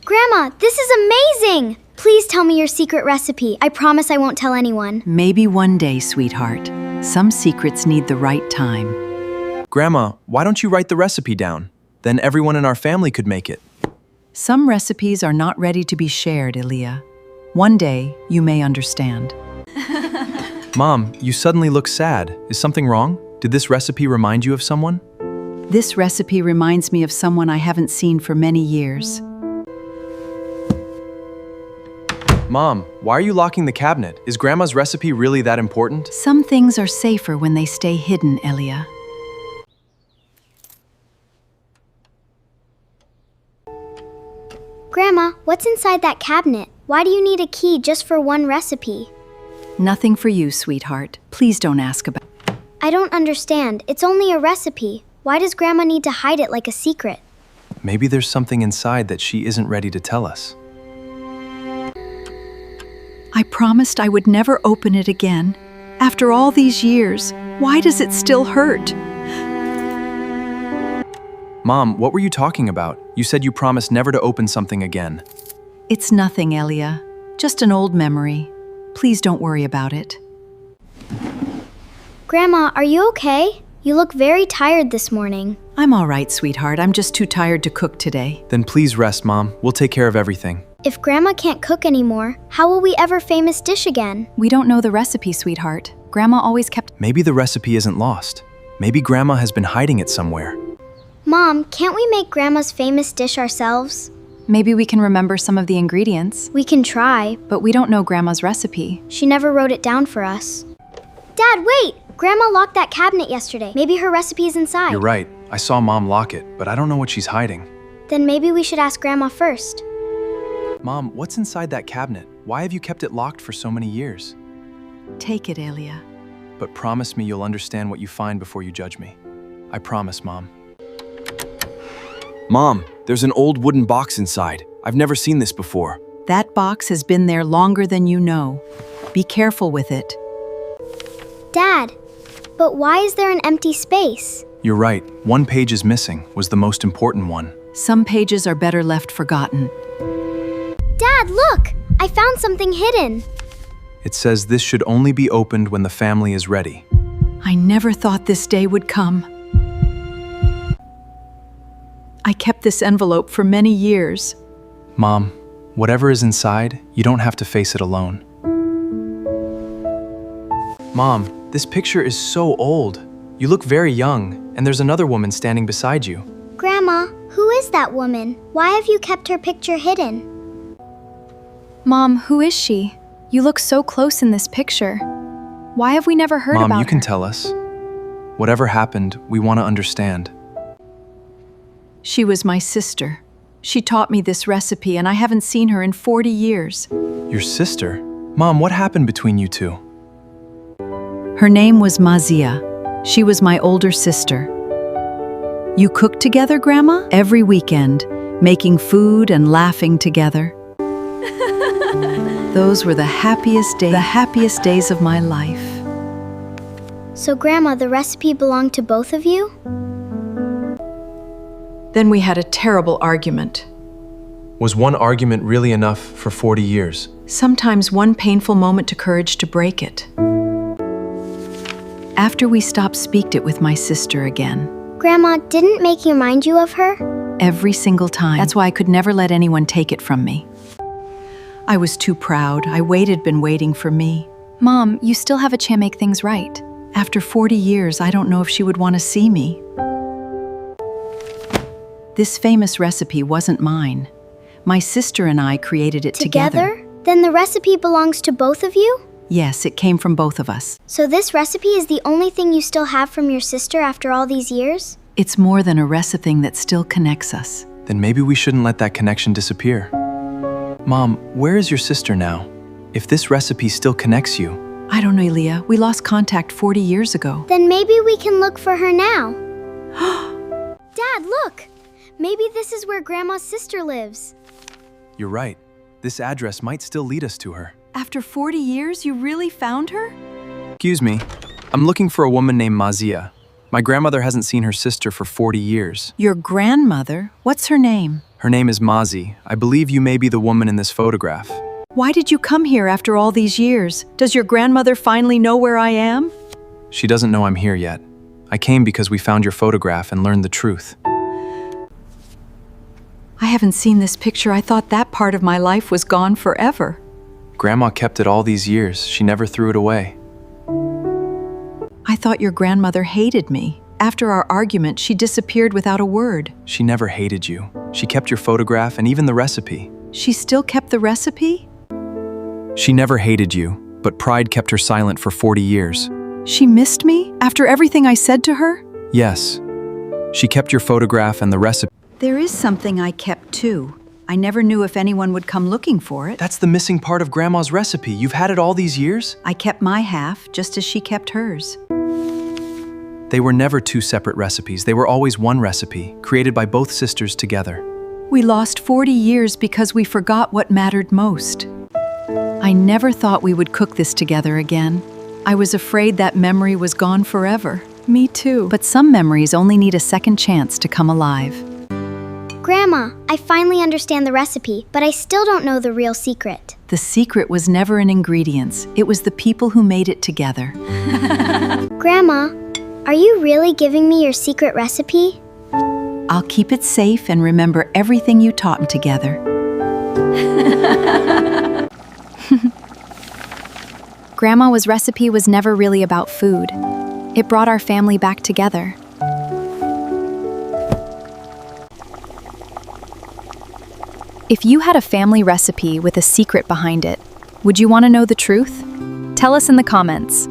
Grandma, this is amazing! Please tell me your secret recipe. I promise I won't tell anyone. Maybe one day, sweetheart. Some secrets need the right time. Grandma, why don't you write the recipe down? Then everyone in our family could make it. Some recipes are not ready to be shared, Elia. One day, you may understand. Mom, you suddenly look sad. Is something wrong? Did this recipe remind you of someone? This recipe reminds me of someone I haven't seen for many years. Mom, why are you locking the cabinet? Is Grandma's recipe really that important? Some things are safer when they stay hidden, Elia. Grandma, what's inside that cabinet? Why do you need a key just for one recipe? Nothing for you, sweetheart. Please don't ask about it. I don't understand. It's only a recipe. Why does Grandma need to hide it like a secret? Maybe there's something inside that she isn't ready to tell us. I promised I would never open it again. After all these years, why does it still hurt? Mom, what were you talking about? You said you promised never to open something again. It's nothing, Elia. Just an old memory. Please don't worry about it. Grandma, are you okay? You look very tired this morning. I'm all right, sweetheart. I'm just too tired to cook today. Then please rest, Mom. We'll take care of everything. If Grandma can't cook anymore, how will we ever famous dish again? We don't know the recipe, sweetheart. Grandma always kept... Maybe the recipe isn't lost. Maybe Grandma has been hiding it somewhere. Mom, can't we make Grandma's famous dish ourselves? Maybe we can remember some of the ingredients. We can try. But we don't know Grandma's recipe. She never wrote it down for us. Dad, wait! Grandma locked that cabinet yesterday. Maybe her recipe is inside. You're right. I saw Mom lock it, but I don't know what she's hiding. Then maybe we should ask Grandma first. Mom, what's inside that cabinet? Why have you kept it locked for so many years? Take it, Elia. But promise me you'll understand what you find before you judge me. I promise, Mom. Mom, there's an old wooden box inside. I've never seen this before. That box has been there longer than you know. Be careful with it. Dad, but why is there an empty space? You're right. One page is missing, was the most important one. Some pages are better left forgotten. Dad, look! I found something hidden. It says this should only be opened when the family is ready. I never thought this day would come. I kept this envelope for many years. Mom, whatever is inside, you don't have to face it alone. Mom, this picture is so old. You look very young, and there's another woman standing beside you. Grandma, who is that woman? Why have you kept her picture hidden? Mom, who is she? You look so close in this picture. Why have we never heard about her? Mom, you can tell us. Whatever happened, we want to understand. She was my sister. She taught me this recipe, and I haven't seen her in 40 years. Your sister? Mom, what happened between you two? Her name was Mazia. She was my older sister. You cooked together, Grandma? Every weekend, making food and laughing together. Those were the happiest days of my life. So Grandma, the recipe belonged to both of you? Then we had a terrible argument. Was one argument really enough for 40 years? Sometimes one painful moment took courage to break it. After we stopped speaking it with my sister again. Grandma, didn't make you remind you of her? Every single time. That's why I could never let anyone take it from me. I was too proud. Been waiting for me. Mom, you still have a chance to make things right. After 40 years, I don't know if she would want to see me. This famous recipe wasn't mine. My sister and I created it together. Then the recipe belongs to both of you? Yes, it came from both of us. So this recipe is the only thing you still have from your sister after all these years? It's more than a recipe that still connects us. Then maybe we shouldn't let that connection disappear. Mom, where is your sister now? If this recipe still connects you. I don't know, Elia. We lost contact 40 years ago. Then maybe we can look for her now. Dad, look! Maybe this is where Grandma's sister lives. You're right. This address might still lead us to her. After 40 years, you really found her? Excuse me. I'm looking for a woman named Mazia. My grandmother hasn't seen her sister for 40 years. Your grandmother? What's her name? Her name is Mazi. I believe you may be the woman in this photograph. Why did you come here after all these years? Does your grandmother finally know where I am? She doesn't know I'm here yet. I came because we found your photograph and learned the truth. I haven't seen this picture. I thought that part of my life was gone forever. Grandma kept it all these years. She never threw it away. I thought your grandmother hated me. After our argument, she disappeared without a word. She never hated you. She kept your photograph and even the recipe. She still kept the recipe? She never hated you, but pride kept her silent for 40 years. She missed me after everything I said to her? Yes. She kept your photograph and the recipe. There is something I kept too. I never knew if anyone would come looking for it. That's the missing part of Grandma's recipe. You've had it all these years? I kept my half, just as she kept hers. They were never two separate recipes. They were always one recipe, created by both sisters together. We lost 40 years because we forgot what mattered most. I never thought we would cook this together again. I was afraid that memory was gone forever. Me too. But some memories only need a second chance to come alive. Grandma, I finally understand the recipe, but I still don't know the real secret. The secret was never in ingredients. It was the people who made it together. Grandma, are you really giving me your secret recipe? I'll keep it safe and remember everything you taught me together. Grandma's recipe was never really about food. It brought our family back together. If you had a family recipe with a secret behind it, would you want to know the truth? Tell us in the comments.